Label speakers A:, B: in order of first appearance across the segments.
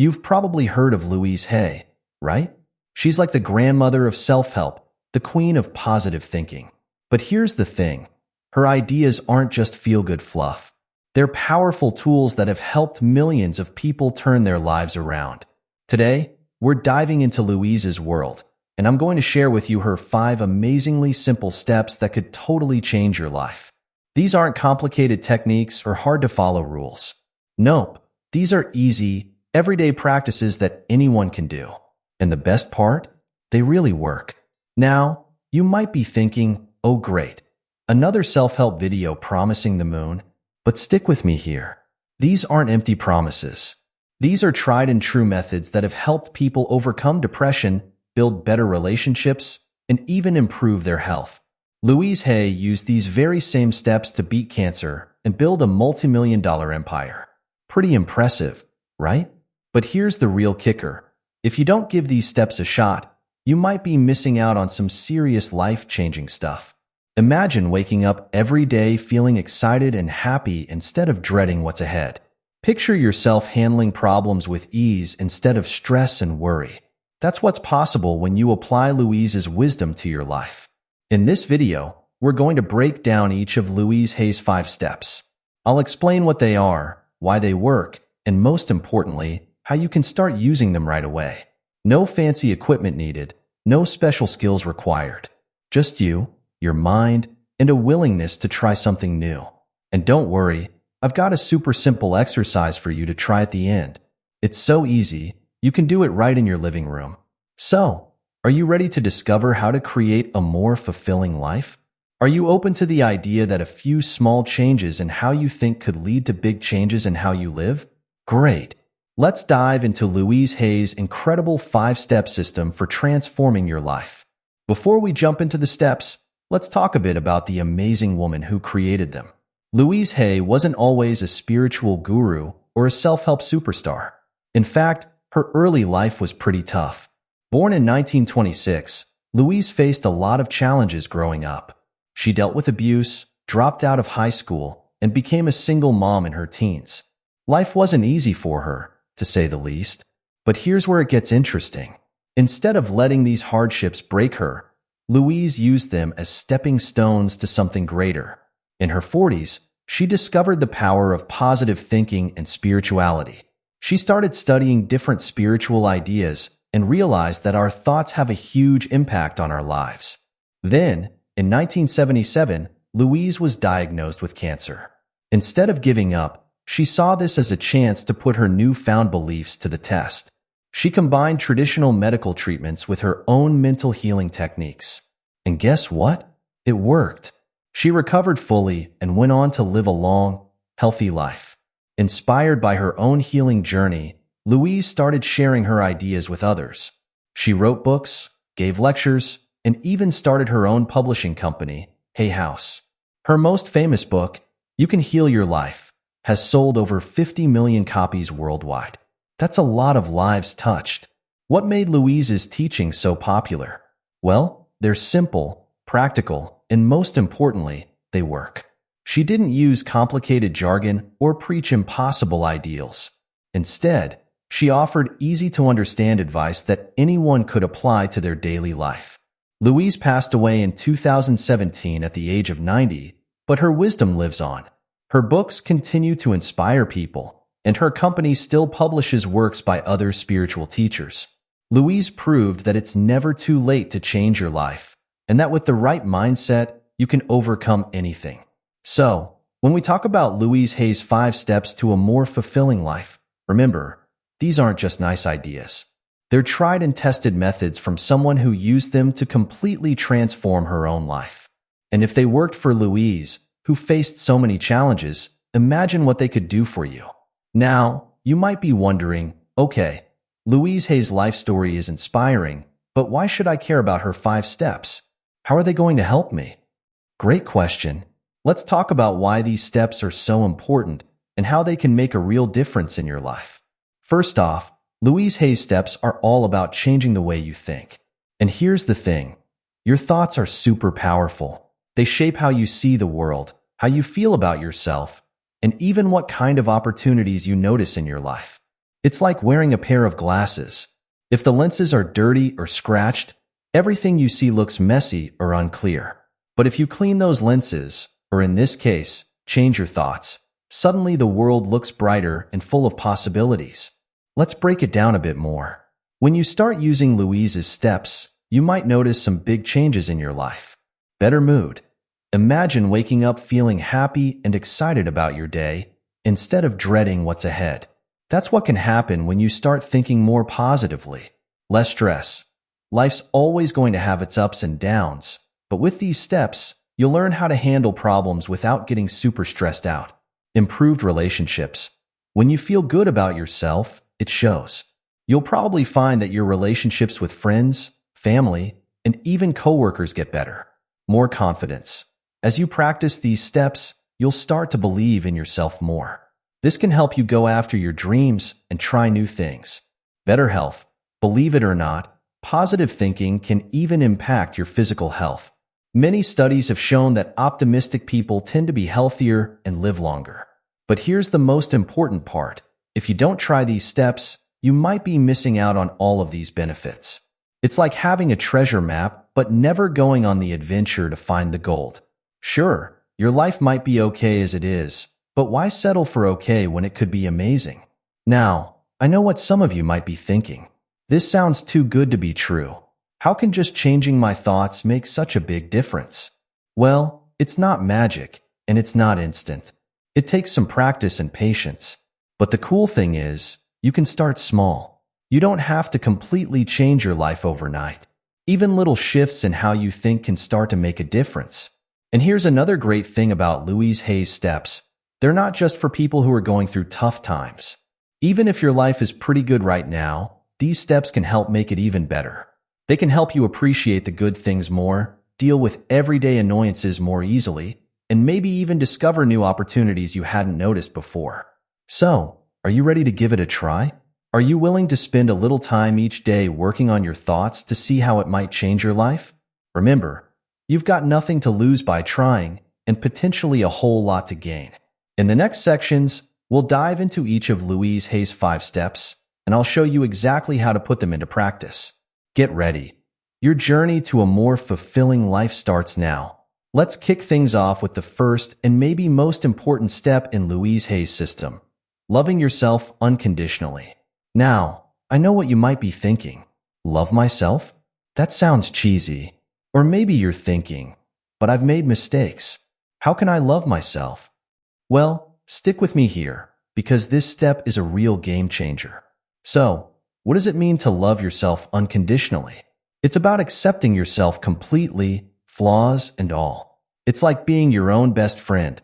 A: You've probably heard of Louise Hay, right? She's like the grandmother of self-help, the queen of positive thinking. But here's the thing. Her ideas aren't just feel-good fluff. They're powerful tools that have helped millions of people turn their lives around. Today, we're diving into Louise's world, and I'm going to share with you her 5 amazingly simple steps that could totally change your life. These aren't complicated techniques or hard-to-follow rules. Nope, these are easy, everyday practices that anyone can do. And the best part? They really work. Now, you might be thinking, oh great, another self-help video promising the moon. But stick with me here. These aren't empty promises. These are tried and true methods that have helped people overcome depression, build better relationships, and even improve their health. Louise Hay used these very same steps to beat cancer and build a multi-million-dollar empire. Pretty impressive, right? But here's the real kicker. If you don't give these steps a shot, you might be missing out on some serious life-changing stuff. Imagine waking up every day feeling excited and happy instead of dreading what's ahead. Picture yourself handling problems with ease instead of stress and worry. That's what's possible when you apply Louise's wisdom to your life. In this video, we're going to break down each of Louise Hay's 5 steps. I'll explain what they are, why they work, and most importantly, how you can start using them right away. No fancy equipment needed, no special skills required. Just you, your mind, and a willingness to try something new. And don't worry, I've got a super simple exercise for you to try at the end. It's so easy, you can do it right in your living room. So, are you ready to discover how to create a more fulfilling life? Are you open to the idea that a few small changes in how you think could lead to big changes in how you live? Great! Let's dive into Louise Hay's incredible 5-step system for transforming your life. Before we jump into the steps, let's talk a bit about the amazing woman who created them. Louise Hay wasn't always a spiritual guru or a self-help superstar. In fact, her early life was pretty tough. Born in 1926, Louise faced a lot of challenges growing up. She dealt with abuse, dropped out of high school, and became a single mom in her teens. Life wasn't easy for her, to say the least. But here's where it gets interesting. Instead of letting these hardships break her, Louise used them as stepping stones to something greater. In her 40s, she discovered the power of positive thinking and spirituality. She started studying different spiritual ideas and realized that our thoughts have a huge impact on our lives. Then, in 1977, Louise was diagnosed with cancer. Instead of giving up, she saw this as a chance to put her newfound beliefs to the test. She combined traditional medical treatments with her own mental healing techniques. And guess what? It worked. She recovered fully and went on to live a long, healthy life. Inspired by her own healing journey, Louise started sharing her ideas with others. She wrote books, gave lectures, and even started her own publishing company, Hay House. Her most famous book, You Can Heal Your Life, has sold over 50 million copies worldwide. That's a lot of lives touched. What made Louise's teachings so popular? Well, they're simple, practical, and most importantly, they work. She didn't use complicated jargon or preach impossible ideals. Instead, she offered easy-to-understand advice that anyone could apply to their daily life. Louise passed away in 2017 at the age of 90, but her wisdom lives on. Her books continue to inspire people, and her company still publishes works by other spiritual teachers. Louise proved that it's never too late to change your life, and that with the right mindset, you can overcome anything. So, when we talk about Louise Hay's 5 steps to a more fulfilling life, remember, these aren't just nice ideas. They're tried and tested methods from someone who used them to completely transform her own life. And if they worked for Louise, who faced so many challenges, imagine what they could do for you. Now, you might be wondering, okay, Louise Hay's life story is inspiring, but why should I care about her 5 steps? How are they going to help me? Great question. Let's talk about why these steps are so important and how they can make a real difference in your life. First off, Louise Hay's steps are all about changing the way you think. And here's the thing. Your thoughts are super powerful. They shape how you see the world, how you feel about yourself, and even what kind of opportunities you notice in your life. It's like wearing a pair of glasses. If the lenses are dirty or scratched, everything you see looks messy or unclear. But if you clean those lenses, or in this case, change your thoughts, suddenly the world looks brighter and full of possibilities. Let's break it down a bit more. When you start using Louise's steps, you might notice some big changes in your life. Better mood. Imagine waking up feeling happy and excited about your day instead of dreading what's ahead. That's what can happen when you start thinking more positively. Less stress. Life's always going to have its ups and downs, but with these steps, you'll learn how to handle problems without getting super stressed out. Improved relationships. When you feel good about yourself, it shows. You'll probably find that your relationships with friends, family, and even coworkers get better. More confidence. As you practice these steps, you'll start to believe in yourself more. This can help you go after your dreams and try new things. Better health. Believe it or not, positive thinking can even impact your physical health. Many studies have shown that optimistic people tend to be healthier and live longer. But here's the most important part. If you don't try these steps, you might be missing out on all of these benefits. It's like having a treasure map, but never going on the adventure to find the gold. Sure, your life might be okay as it is, but why settle for okay when it could be amazing? Now, I know what some of you might be thinking. This sounds too good to be true. How can just changing my thoughts make such a big difference? Well, it's not magic, and it's not instant. It takes some practice and patience. But the cool thing is, you can start small. You don't have to completely change your life overnight. Even little shifts in how you think can start to make a difference. And here's another great thing about Louise Hay's steps. They're not just for people who are going through tough times. Even if your life is pretty good right now, these steps can help make it even better. They can help you appreciate the good things more, deal with everyday annoyances more easily, and maybe even discover new opportunities you hadn't noticed before. So, are you ready to give it a try? Are you willing to spend a little time each day working on your thoughts to see how it might change your life? Remember, you've got nothing to lose by trying, and potentially a whole lot to gain. In the next sections, we'll dive into each of Louise Hay's 5 steps, and I'll show you exactly how to put them into practice. Get ready. Your journey to a more fulfilling life starts now. Let's kick things off with the first and maybe most important step in Louise Hay's system: loving yourself unconditionally. Now, I know what you might be thinking. Love myself? That sounds cheesy. Or maybe you're thinking, but I've made mistakes. How can I love myself? Well, stick with me here, because this step is a real game changer. So, what does it mean to love yourself unconditionally? It's about accepting yourself completely, flaws and all. It's like being your own best friend,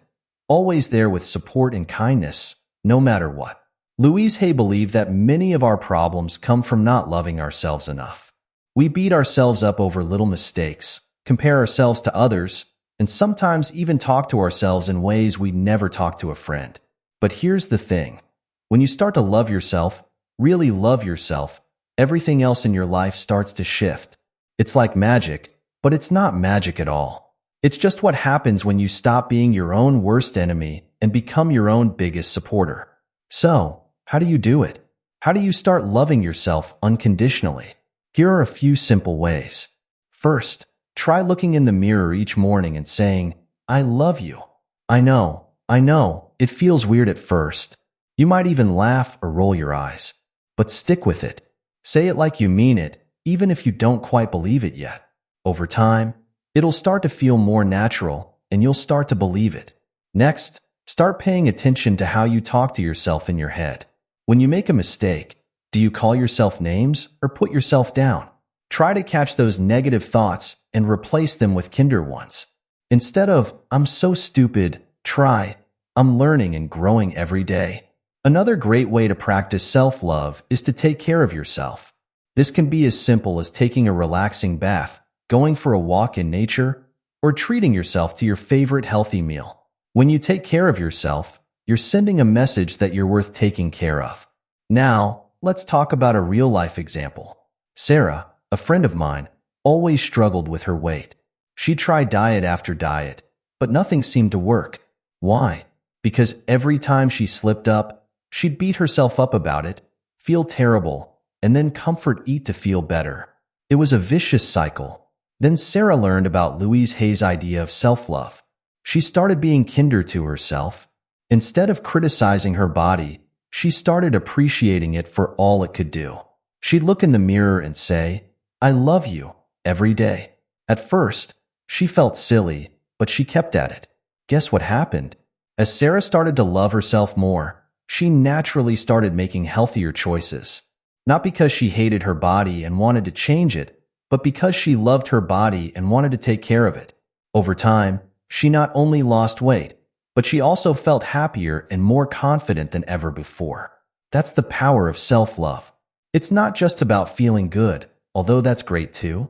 A: always there with support and kindness, no matter what. Louise Hay believed that many of our problems come from not loving ourselves enough. We beat ourselves up over little mistakes, compare ourselves to others, and sometimes even talk to ourselves in ways we'd never talk to a friend. But here's the thing. When you start to love yourself, really love yourself, everything else in your life starts to shift. It's like magic, but it's not magic at all. It's just what happens when you stop being your own worst enemy and become your own biggest supporter. So, how do you do it? How do you start loving yourself unconditionally? Here are a few simple ways. First, try looking in the mirror each morning and saying, "I love you." I know, it feels weird at first. You might even laugh or roll your eyes. But stick with it. Say it like you mean it, even if you don't quite believe it yet. Over time, it'll start to feel more natural, and you'll start to believe it. Next, start paying attention to how you talk to yourself in your head. When you make a mistake, do you call yourself names or put yourself down? Try to catch those negative thoughts and replace them with kinder ones. Instead of, "I'm so stupid," try, "I'm learning and growing every day." Another great way to practice self-love is to take care of yourself. This can be as simple as taking a relaxing bath, going for a walk in nature, or treating yourself to your favorite healthy meal. When you take care of yourself, you're sending a message that you're worth taking care of. Now, let's talk about a real-life example. Sarah, a friend of mine, always struggled with her weight. She tried diet after diet, but nothing seemed to work. Why? Because every time she slipped up, she'd beat herself up about it, feel terrible, and then comfort eat to feel better. It was a vicious cycle. Then Sarah learned about Louise Hay's idea of self-love. She started being kinder to herself. Instead of criticizing her body, she started appreciating it for all it could do. She'd look in the mirror and say, "I love you," every day. At first, she felt silly, but she kept at it. Guess what happened? As Sarah started to love herself more, she naturally started making healthier choices. Not because she hated her body and wanted to change it, but because she loved her body and wanted to take care of it. Over time, she not only lost weight, but she also felt happier and more confident than ever before. That's the power of self-love. It's not just about feeling good, although that's great too.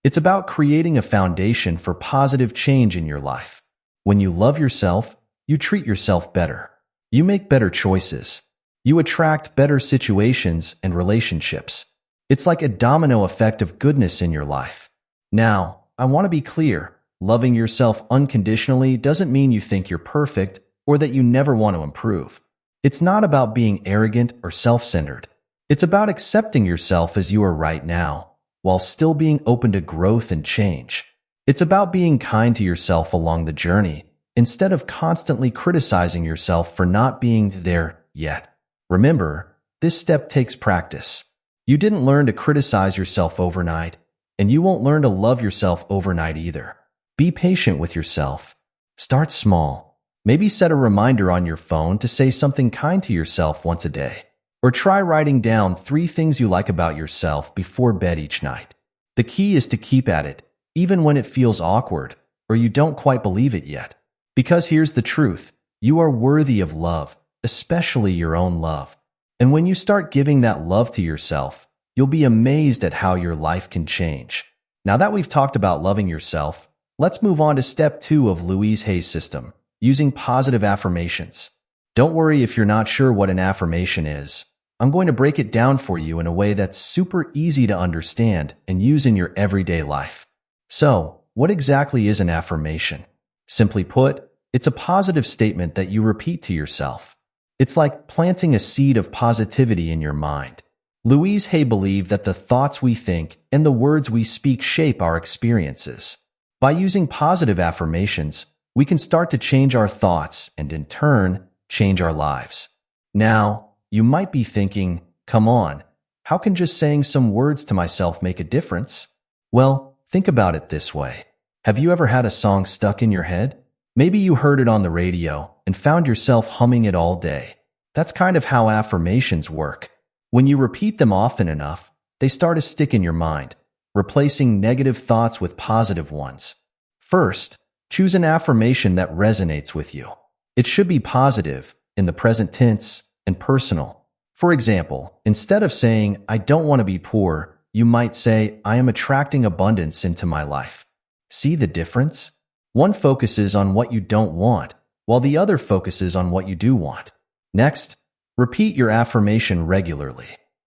A: It's about creating a foundation for positive change in your life. When you love yourself, you treat yourself better. You make better choices. You attract better situations and relationships. It's like a domino effect of goodness in your life. Now, I want to be clear. Loving yourself unconditionally doesn't mean you think you're perfect or that you never want to improve. It's not about being arrogant or self-centered. It's about accepting yourself as you are right now, while still being open to growth and change. It's about being kind to yourself along the journey, instead of constantly criticizing yourself for not being there yet. Remember, this step takes practice. You didn't learn to criticize yourself overnight, and you won't learn to love yourself overnight either. Be patient with yourself. Start small. Maybe set a reminder on your phone to say something kind to yourself once a day. Or try writing down 3 things you like about yourself before bed each night. The key is to keep at it, even when it feels awkward or you don't quite believe it yet. Because here's the truth, you are worthy of love, especially your own love. And when you start giving that love to yourself, you'll be amazed at how your life can change. Now that we've talked about loving yourself, let's move on to step 2 of Louise Hay's system, using positive affirmations. Don't worry if you're not sure what an affirmation is. I'm going to break it down for you in a way that's super easy to understand and use in your everyday life. So, what exactly is an affirmation? Simply put, it's a positive statement that you repeat to yourself. It's like planting a seed of positivity in your mind. Louise Hay believed that the thoughts we think and the words we speak shape our experiences. By using positive affirmations, we can start to change our thoughts and, in turn, change our lives. Now, you might be thinking, come on, how can just saying some words to myself make a difference? Well, think about it this way. Have you ever had a song stuck in your head? Maybe you heard it on the radio and found yourself humming it all day. That's kind of how affirmations work. When you repeat them often enough, they start to stick in your mind, replacing negative thoughts with positive ones. First, choose an affirmation that resonates with you. It should be positive, in the present tense, and personal. For example, instead of saying, "I don't want to be poor," you might say, "I am attracting abundance into my life." See the difference? One focuses on what you don't want, while the other focuses on what you do want. Next, repeat your affirmation regularly.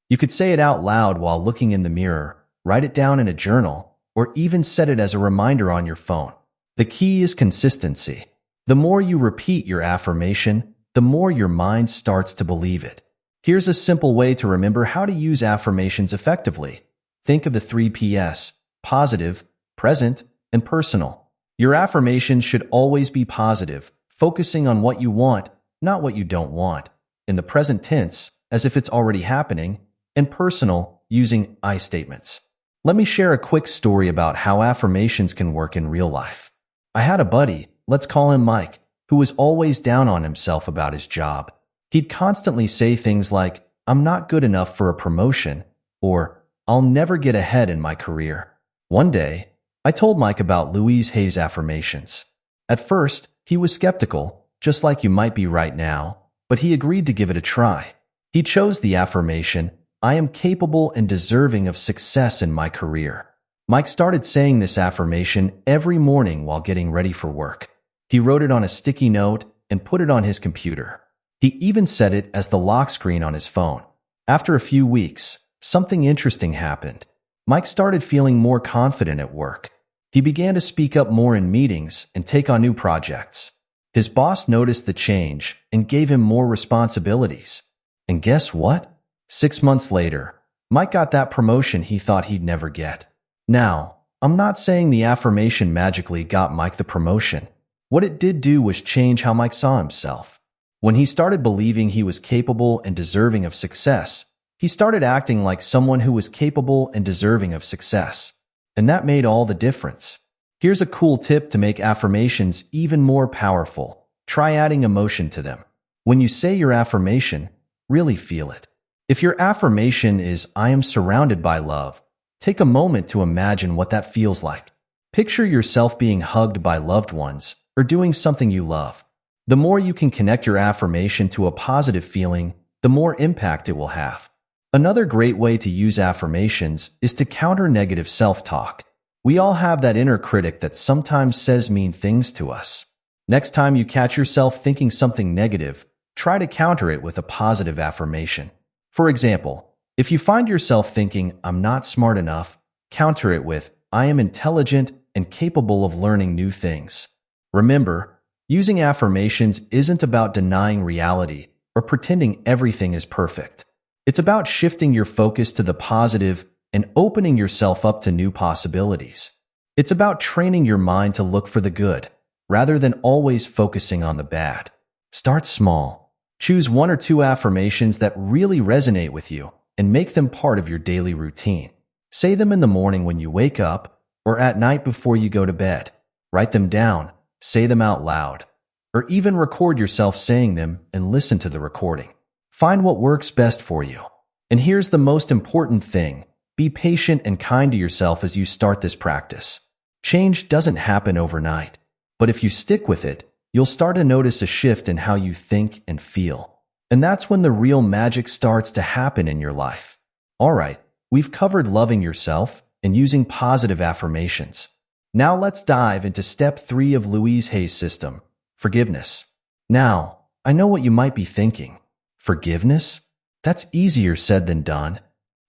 A: You could say it out loud while looking in the mirror, write it down in a journal, or even set it as a reminder on your phone. The key is consistency. The more you repeat your affirmation, the more your mind starts to believe it. Here's a simple way to remember how to use affirmations effectively. Think of the 3 Ps: positive, present, and personal. Your affirmations should always be positive, focusing on what you want, not what you don't want. In the present tense, as if it's already happening, and personal, using I statements. Let me share a quick story about how affirmations can work in real life. I had a buddy, let's call him Mike, who was always down on himself about his job. He'd constantly say things like, "I'm not good enough for a promotion," or "I'll never get ahead in my career." One day, I told Mike about Louise Hay's affirmations. At first, he was skeptical, just like you might be right now, but he agreed to give it a try. He chose the affirmation, "I am capable and deserving of success in my career." Mike started saying this affirmation every morning while getting ready for work. He wrote it on a sticky note and put it on his computer. He even set it as the lock screen on his phone. After a few weeks, something interesting happened. Mike started feeling more confident at work. He began to speak up more in meetings and take on new projects. His boss noticed the change and gave him more responsibilities. And guess what? 6 months later, Mike got that promotion he thought he'd never get. Now, I'm not saying the affirmation magically got Mike the promotion. What it did do was change how Mike saw himself. When he started believing he was capable and deserving of success, he started acting like someone who was capable and deserving of success. And that made all the difference. Here's a cool tip to make affirmations even more powerful. Try adding emotion to them. When you say your affirmation, really feel it. If your affirmation is, "I am surrounded by love," take a moment to imagine what that feels like. Picture yourself being hugged by loved ones or doing something you love. The more you can connect your affirmation to a positive feeling, the more impact it will have. Another great way to use affirmations is to counter negative self-talk. We all have that inner critic that sometimes says mean things to us. Next time you catch yourself thinking something negative, try to counter it with a positive affirmation. For example, if you find yourself thinking, "I'm not smart enough," counter it with, "I am intelligent and capable of learning new things." Remember, using affirmations isn't about denying reality or pretending everything is perfect. It's about shifting your focus to the positive and opening yourself up to new possibilities. It's about training your mind to look for the good, rather than always focusing on the bad. Start small. Choose 1 or 2 affirmations that really resonate with you and make them part of your daily routine. Say them in the morning when you wake up or at night before you go to bed. Write them down, say them out loud, or even record yourself saying them and listen to the recording. Find what works best for you. And here's the most important thing. Be patient and kind to yourself as you start this practice. Change doesn't happen overnight, but if you stick with it, you'll start to notice a shift in how you think and feel. And that's when the real magic starts to happen in your life. All right, we've covered loving yourself and using positive affirmations. Now let's dive into step 3 of Louise Hay's system, forgiveness. Now, I know what you might be thinking. Forgiveness? That's easier said than done.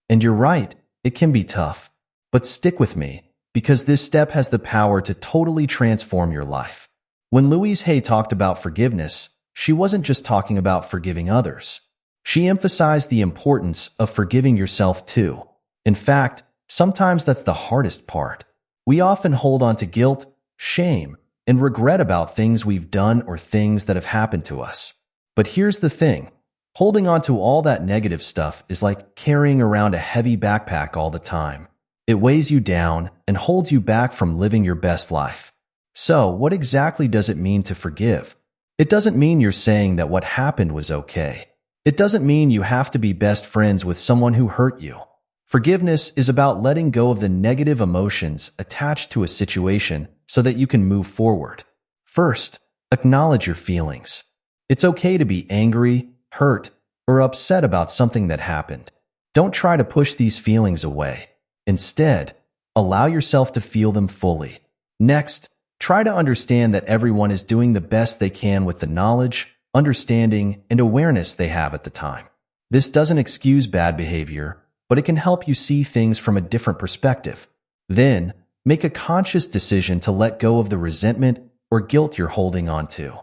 A: And you're right, it can be tough. But stick with me, because this step has the power to totally transform your life. When Louise Hay talked about forgiveness, she wasn't just talking about forgiving others. She emphasized the importance of forgiving yourself too. In fact, sometimes that's the hardest part. We often hold on to guilt, shame, and regret about things we've done or things that have happened to us. But here's the thing. Holding on to all that negative stuff is like carrying around a heavy backpack all the time. It weighs you down and holds you back from living your best life. So, what exactly does it mean to forgive? It doesn't mean you're saying that what happened was okay. It doesn't mean you have to be best friends with someone who hurt you. Forgiveness is about letting go of the negative emotions attached to a situation so that you can move forward. First, acknowledge your feelings. It's okay to be angry, hurt, or upset about something that happened. Don't try to push these feelings away. Instead, allow yourself to feel them fully. Next, try to understand that everyone is doing the best they can with the knowledge, understanding, and awareness they have at the time. This doesn't excuse bad behavior, but it can help you see things from a different perspective. Then, make a conscious decision to let go of the resentment or guilt you're holding on to.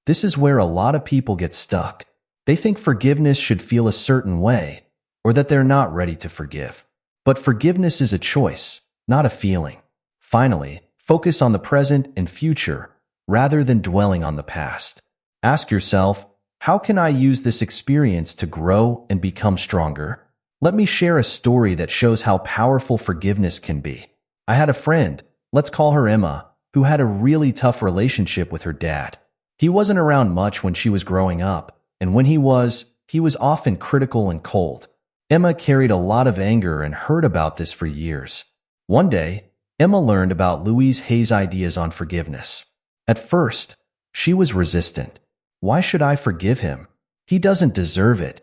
A: This is where a lot of people get stuck. They think forgiveness should feel a certain way, or that they're not ready to forgive. But forgiveness is a choice, not a feeling. Finally, focus on the present and future, rather than dwelling on the past. Ask yourself, how can I use this experience to grow and become stronger? Let me share a story that shows how powerful forgiveness can be. I had a friend, let's call her Emma, who had a really tough relationship with her dad. He wasn't around much when she was growing up, and when he was often critical and cold. Emma carried a lot of anger and heard about this for years. One day, Emma learned about Louise Hay's ideas on forgiveness. At first, she was resistant. Why should I forgive him? He doesn't deserve it.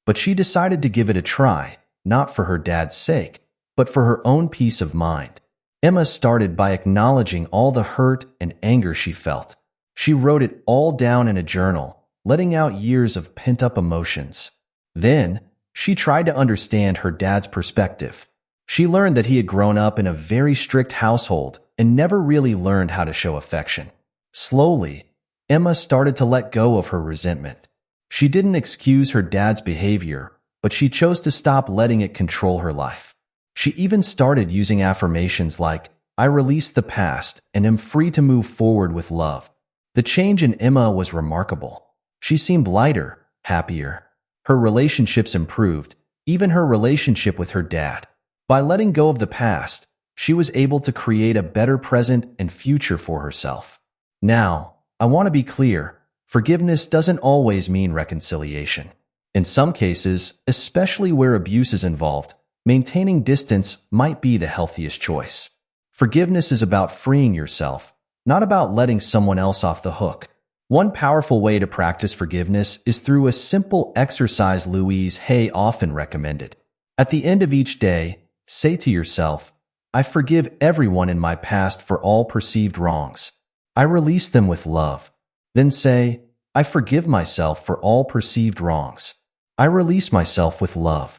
A: But she decided to give it a try, not for her dad's sake, but for her own peace of mind. Emma started by acknowledging all the hurt and anger she felt. She wrote it all down in a journal, letting out years of pent-up emotions. Then, she tried to understand her dad's perspective. She learned that he had grown up in a very strict household and never really learned how to show affection. Slowly, Emma started to let go of her resentment. She didn't excuse her dad's behavior, but she chose to stop letting it control her life. She even started using affirmations like, "I release the past and am free to move forward with love." The change in Emma was remarkable. She seemed lighter, happier. Her relationships improved, even her relationship with her dad. By letting go of the past, she was able to create a better present and future for herself. Now, I want to be clear, forgiveness doesn't always mean reconciliation. In some cases, especially where abuse is involved, maintaining distance might be the healthiest choice. Forgiveness is about freeing yourself, not about letting someone else off the hook. One powerful way to practice forgiveness is through a simple exercise Louise Hay often recommended. At the end of each day, say to yourself, "I forgive everyone in my past for all perceived wrongs. I release them with love." Then say, "I forgive myself for all perceived wrongs. I release myself with love."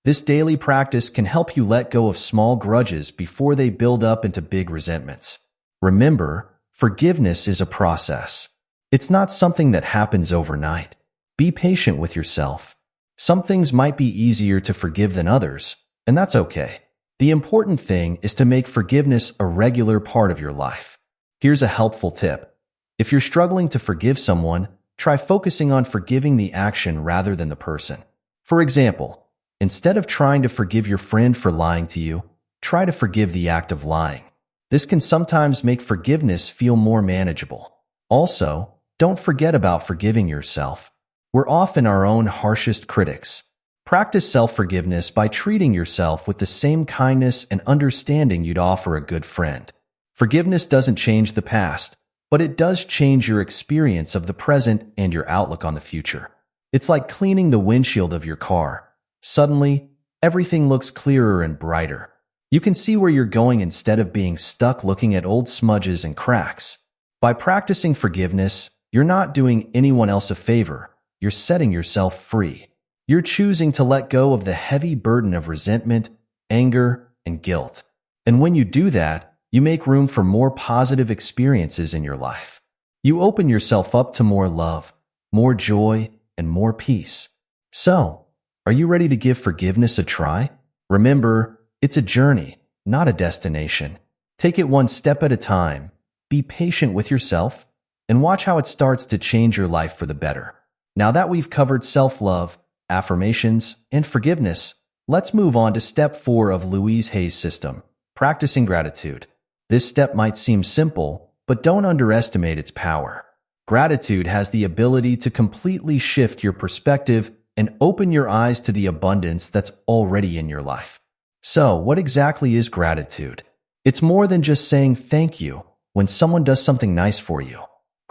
A: This daily practice can help you let go of small grudges before they build up into big resentments. Remember, forgiveness is a process. It's not something that happens overnight. Be patient with yourself. Some things might be easier to forgive than others, and that's okay. The important thing is to make forgiveness a regular part of your life. Here's a helpful tip. If you're struggling to forgive someone, try focusing on forgiving the action rather than the person. For example, instead of trying to forgive your friend for lying to you, try to forgive the act of lying. This can sometimes make forgiveness feel more manageable. Also, don't forget about forgiving yourself. We're often our own harshest critics. Practice self-forgiveness by treating yourself with the same kindness and understanding you'd offer a good friend. Forgiveness doesn't change the past, but it does change your experience of the present and your outlook on the future. It's like cleaning the windshield of your car. Suddenly, everything looks clearer and brighter. You can see where you're going instead of being stuck looking at old smudges and cracks. By practicing forgiveness, you're not doing anyone else a favor. You're setting yourself free. You're choosing to let go of the heavy burden of resentment, anger, and guilt. And when you do that, you make room for more positive experiences in your life. You open yourself up to more love, more joy, and more peace. So, are you ready to give forgiveness a try? Remember, it's a journey, not a destination. Take it one step at a time. Be patient with yourself, and watch how it starts to change your life for the better. Now that we've covered self-love, affirmations, and forgiveness, let's move on to step 4 of Louise Hay's system, practicing gratitude. This step might seem simple, but don't underestimate its power. Gratitude has the ability to completely shift your perspective and open your eyes to the abundance that's already in your life. So, what exactly is gratitude? It's more than just saying thank you when someone does something nice for you.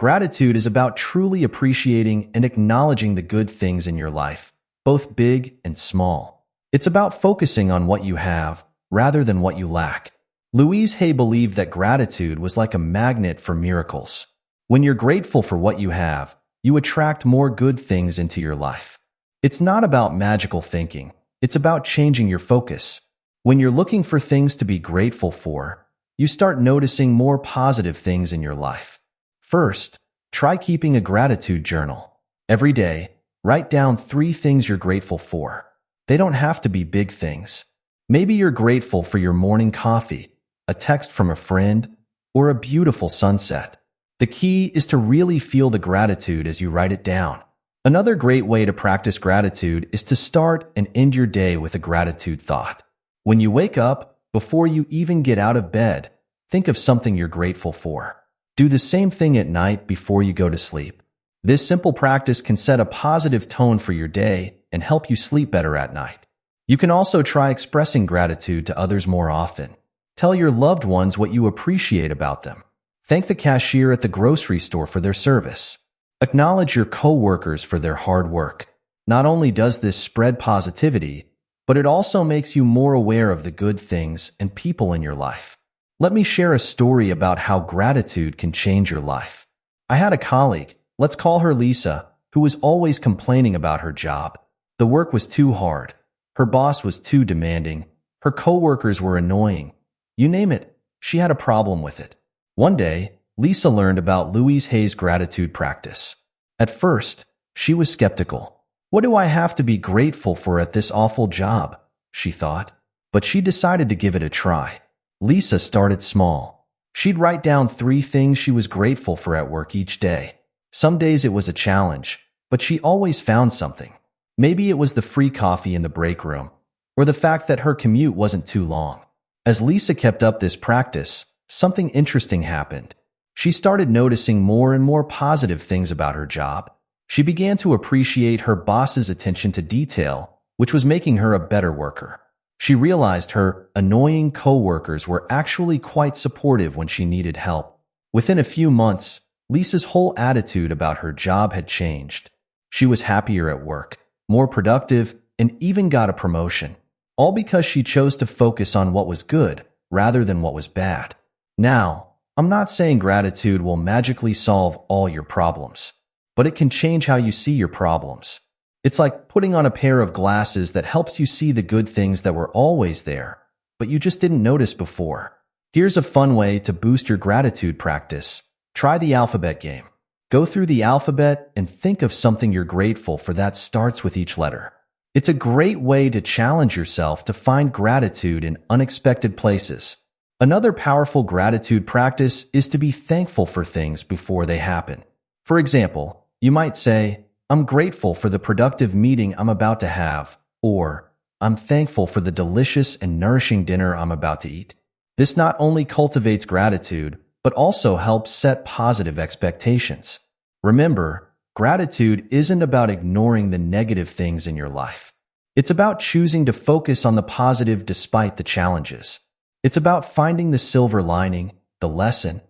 A: Gratitude is about truly appreciating and acknowledging the good things in your life, both big and small. It's about focusing on what you have rather than what you lack. Louise Hay believed that gratitude was like a magnet for miracles. When you're grateful for what you have, you attract more good things into your life. It's not about magical thinking. It's about changing your focus. When you're looking for things to be grateful for, you start noticing more positive things in your life. First, try keeping a gratitude journal. Every day, write down 3 things you're grateful for. They don't have to be big things. Maybe you're grateful for your morning coffee, a text from a friend, or a beautiful sunset. The key is to really feel the gratitude as you write it down. Another great way to practice gratitude is to start and end your day with a gratitude thought. When you wake up, before you even get out of bed, think of something you're grateful for. Do the same thing at night before you go to sleep. This simple practice can set a positive tone for your day and help you sleep better at night. You can also try expressing gratitude to others more often. Tell your loved ones what you appreciate about them. Thank the cashier at the grocery store for their service. Acknowledge your coworkers for their hard work. Not only does this spread positivity, but it also makes you more aware of the good things and people in your life. Let me share a story about how gratitude can change your life. I had a colleague, let's call her Lisa, who was always complaining about her job. The work was too hard. Her boss was too demanding. Her coworkers were annoying. You name it, she had a problem with it. One day, Lisa learned about Louise Hay's gratitude practice. At first, she was skeptical. What do I have to be grateful for at this awful job? She thought. But she decided to give it a try. Lisa started small. She'd write down 3 things she was grateful for at work each day. Some days it was a challenge, but she always found something. Maybe it was the free coffee in the break room, or the fact that her commute wasn't too long. As Lisa kept up this practice, something interesting happened. She started noticing more and more positive things about her job. She began to appreciate her boss's attention to detail, which was making her a better worker. She realized her annoying coworkers were actually quite supportive when she needed help. Within a few months, Lisa's whole attitude about her job had changed. She was happier at work, more productive, and even got a promotion, all because she chose to focus on what was good rather than what was bad. Now, I'm not saying gratitude will magically solve all your problems, but it can change how you see your problems. It's like putting on a pair of glasses that helps you see the good things that were always there, but you just didn't notice before. Here's a fun way to boost your gratitude practice. Try the alphabet game. Go through the alphabet and think of something you're grateful for that starts with each letter. It's a great way to challenge yourself to find gratitude in unexpected places. Another powerful gratitude practice is to be thankful for things before they happen. For example, you might say, "I'm grateful for the productive meeting I'm about to have," or "I'm thankful for the delicious and nourishing dinner I'm about to eat." This not only cultivates gratitude, but also helps set positive expectations. Remember, gratitude isn't about ignoring the negative things in your life. It's about choosing to focus on the positive despite the challenges. It's about finding the silver lining, the lesson,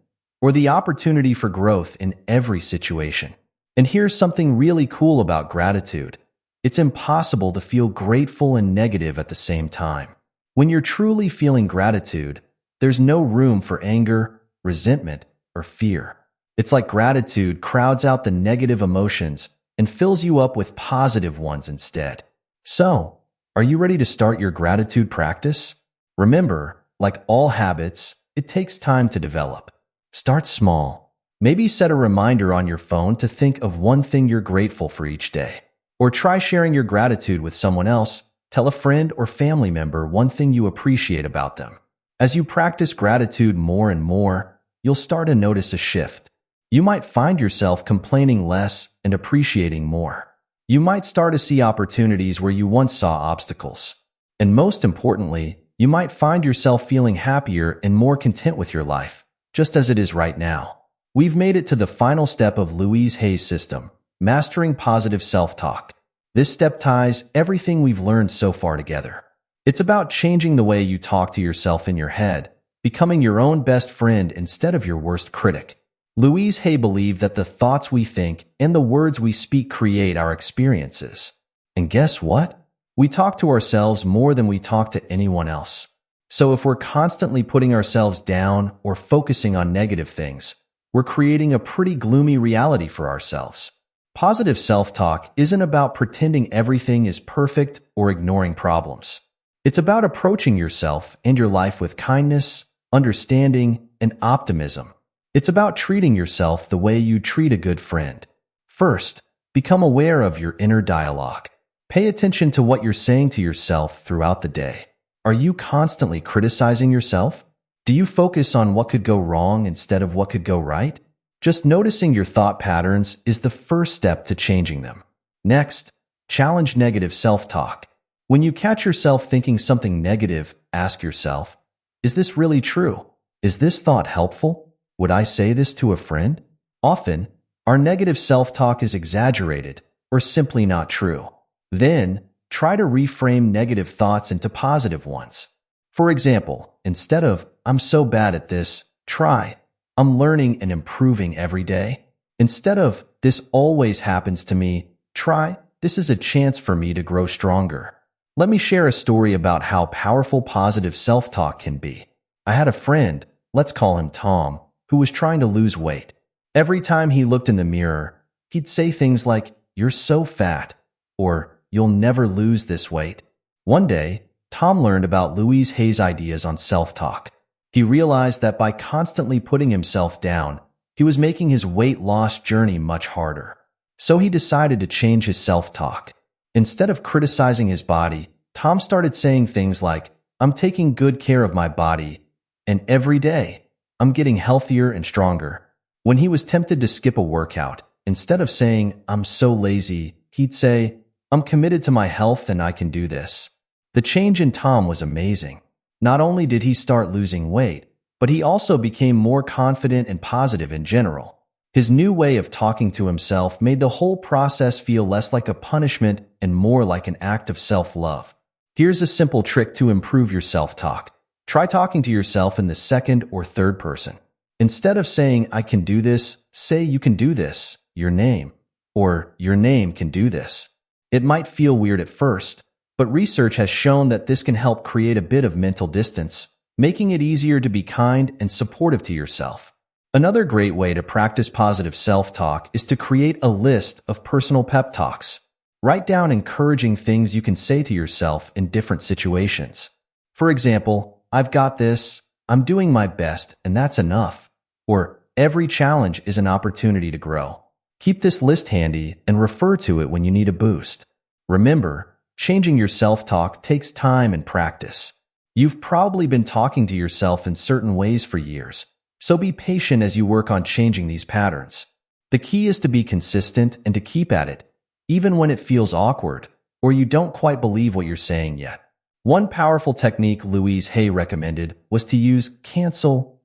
A: or the opportunity for growth in every situation. And here's something really cool about gratitude. It's impossible to feel grateful and negative at the same time. When you're truly feeling gratitude, there's no room for anger, resentment, or fear. It's like gratitude crowds out the negative emotions and fills you up with positive ones instead. So, are you ready to start your gratitude practice? Remember, like all habits, it takes time to develop. Start small. Maybe set a reminder on your phone to think of one thing you're grateful for each day. Or try sharing your gratitude with someone else. Tell a friend or family member one thing you appreciate about them. As you practice gratitude more and more, you'll start to notice a shift. You might find yourself complaining less and appreciating more. You might start to see opportunities where you once saw obstacles. And most importantly, you might find yourself feeling happier and more content with your life, just as it is right now. We've made it to the final step of Louise Hay's system, mastering positive self-talk. This step ties everything we've learned so far together. It's about changing the way you talk to yourself in your head, becoming your own best friend instead of your worst critic. Louise Hay believed that the thoughts we think and the words we speak create our experiences. And guess what? We talk to ourselves more than we talk to anyone else. So if we're constantly putting ourselves down or focusing on negative things, we're creating a pretty gloomy reality for ourselves. Positive self-talk isn't about pretending everything is perfect or ignoring problems. It's about approaching yourself and your life with kindness, understanding, and optimism. It's about treating yourself the way you treat a good friend. First, become aware of your inner dialogue. Pay attention to what you're saying to yourself throughout the day. Are you constantly criticizing yourself? Do you focus on what could go wrong instead of what could go right? Just noticing your thought patterns is the first step to changing them. Next, challenge negative self-talk. When you catch yourself thinking something negative, ask yourself, is this really true? Is this thought helpful? Would I say this to a friend? Often, our negative self-talk is exaggerated or simply not true. Then, try to reframe negative thoughts into positive ones. For example, instead of, "I'm so bad at this," try, "I'm learning and improving every day." Instead of, "This always happens to me," try, "This is a chance for me to grow stronger." Let me share a story about how powerful positive self-talk can be. I had a friend, let's call him Tom, who was trying to lose weight. Every time he looked in the mirror, he'd say things like, "You're so fat," or "You'll never lose this weight." One day, Tom learned about Louise Hay's ideas on self-talk. He realized that by constantly putting himself down, he was making his weight loss journey much harder. So he decided to change his self-talk. Instead of criticizing his body, Tom started saying things like, I'm taking good care of my body, and every day, I'm getting healthier and stronger. When he was tempted to skip a workout, instead of saying, I'm so lazy, he'd say, I'm committed to my health and I can do this. The change in Tom was amazing. Not only did he start losing weight, but he also became more confident and positive in general. His new way of talking to himself made the whole process feel less like a punishment and more like an act of self-love. Here's a simple trick to improve your self-talk. Try talking to yourself in the second or third person. Instead of saying, I can do this, say you can do this, your name, or your name can do this. It might feel weird at first, but research has shown that this can help create a bit of mental distance, making it easier to be kind and supportive to yourself. Another great way to practice positive self-talk is to create a list of personal pep talks. Write down encouraging things you can say to yourself in different situations. For example, I've got this, I'm doing my best, and that's enough. Or, every challenge is an opportunity to grow. Keep this list handy and refer to it when you need a boost. Remember, changing your self-talk takes time and practice. You've probably been talking to yourself in certain ways for years, so be patient as you work on changing these patterns. The key is to be consistent and to keep at it, even when it feels awkward or you don't quite believe what you're saying yet. One powerful technique Louise Hay recommended was to use cancel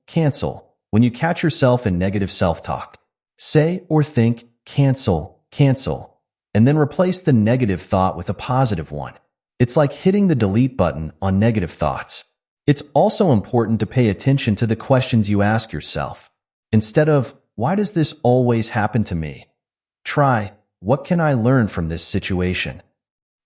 A: when you catch yourself in negative self-talk. Say or think cancel, and then replace the negative thought with a positive one. It's like hitting the delete button on negative thoughts. It's also important to pay attention to the questions you ask yourself. Instead of, why does this always happen to me? Try, what can I learn from this situation?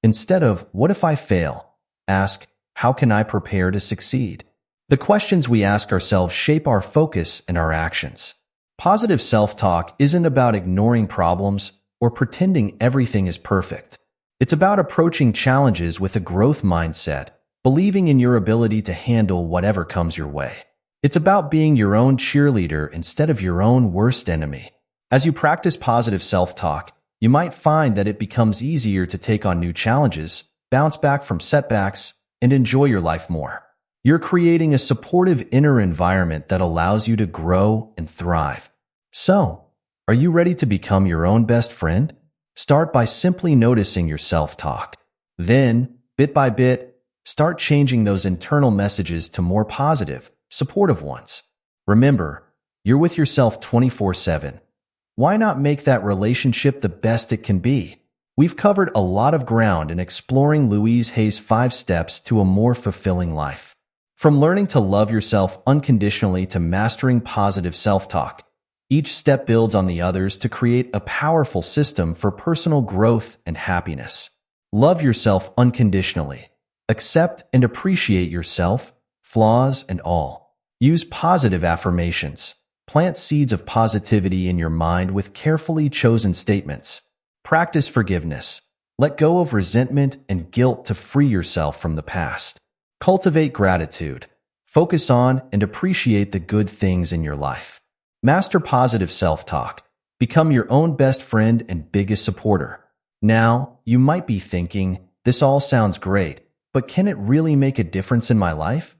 A: Instead of, what if I fail? Ask, how can I prepare to succeed? The questions we ask ourselves shape our focus and our actions. Positive self-talk isn't about ignoring problems or pretending everything is perfect. It's about approaching challenges with a growth mindset, believing in your ability to handle whatever comes your way. It's about being your own cheerleader instead of your own worst enemy. As you practice positive self-talk, you might find that it becomes easier to take on new challenges, bounce back from setbacks, and enjoy your life more. You're creating a supportive inner environment that allows you to grow and thrive. So, are you ready to become your own best friend? Start by simply noticing your self-talk. Then, bit by bit, start changing those internal messages to more positive, supportive ones. Remember, you're with yourself 24/7. Why not make that relationship the best it can be? We've covered a lot of ground in exploring Louise Hay's 5 steps to a more fulfilling life. From learning to love yourself unconditionally to mastering positive self-talk, each step builds on the others to create a powerful system for personal growth and happiness. Love yourself unconditionally. Accept and appreciate yourself, flaws and all. Use positive affirmations. Plant seeds of positivity in your mind with carefully chosen statements. Practice forgiveness. Let go of resentment and guilt to free yourself from the past. Cultivate gratitude. Focus on and appreciate the good things in your life. Master positive self-talk. Become your own best friend and biggest supporter. Now, you might be thinking, this all sounds great, but can it really make a difference in my life?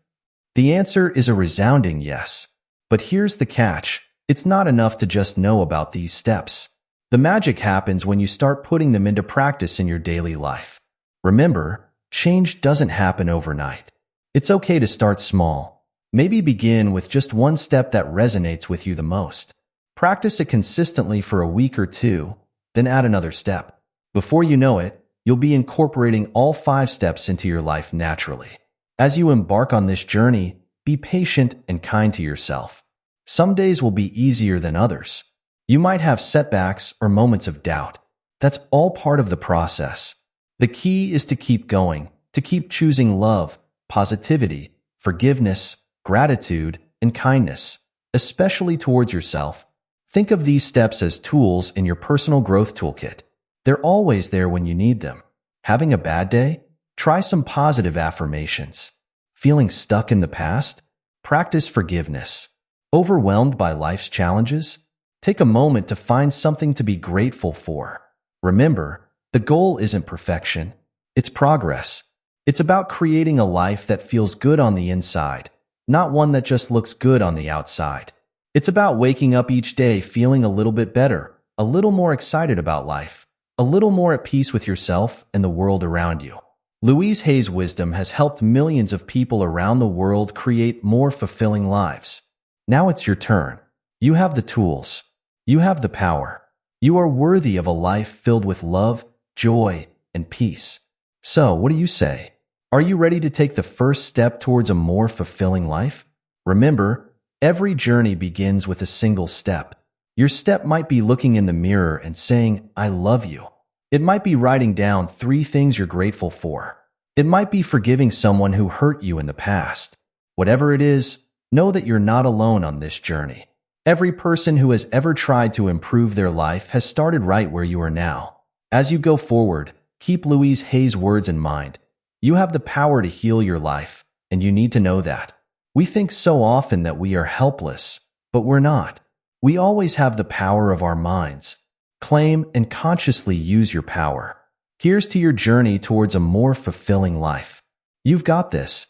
A: The answer is a resounding yes. But here's the catch. It's not enough to just know about these steps. The magic happens when you start putting them into practice in your daily life. Remember, change doesn't happen overnight. It's okay to start small. Maybe begin with just one step that resonates with you the most. Practice it consistently for a week or two, then add another step. Before you know it, you'll be incorporating all 5 steps into your life naturally. As you embark on this journey, be patient and kind to yourself. Some days will be easier than others. You might have setbacks or moments of doubt. That's all part of the process. The key is to keep going, to keep choosing love, positivity, forgiveness, gratitude, and kindness, especially towards yourself. Think of these steps as tools in your personal growth toolkit. They're always there when you need them. Having a bad day? Try some positive affirmations. Feeling stuck in the past? Practice forgiveness. Overwhelmed by life's challenges? Take a moment to find something to be grateful for. Remember, The goal isn't perfection, it's progress. It's about creating a life that feels good on the inside, not one that just looks good on the outside. It's about waking up each day feeling a little bit better, a little more excited about life, a little more at peace with yourself and the world around you. Louise Hay's wisdom has helped millions of people around the world create more fulfilling lives. Now it's your turn. You have the tools. You have the power. You are worthy of a life filled with love, joy, and peace. So, what do you say? Are you ready to take the first step towards a more fulfilling life? Remember, every journey begins with a single step. Your step might be looking in the mirror and saying, "I love you." It might be writing down 3 things you're grateful for. It might be forgiving someone who hurt you in the past. Whatever it is, know that you're not alone on this journey. Every person who has ever tried to improve their life has started right where you are now. As you go forward, keep Louise Hay's words in mind. You have the power to heal your life, and you need to know that. We think so often that we are helpless, but we're not. We always have the power of our minds. Claim and consciously use your power. Here's to your journey towards a more fulfilling life. You've got this.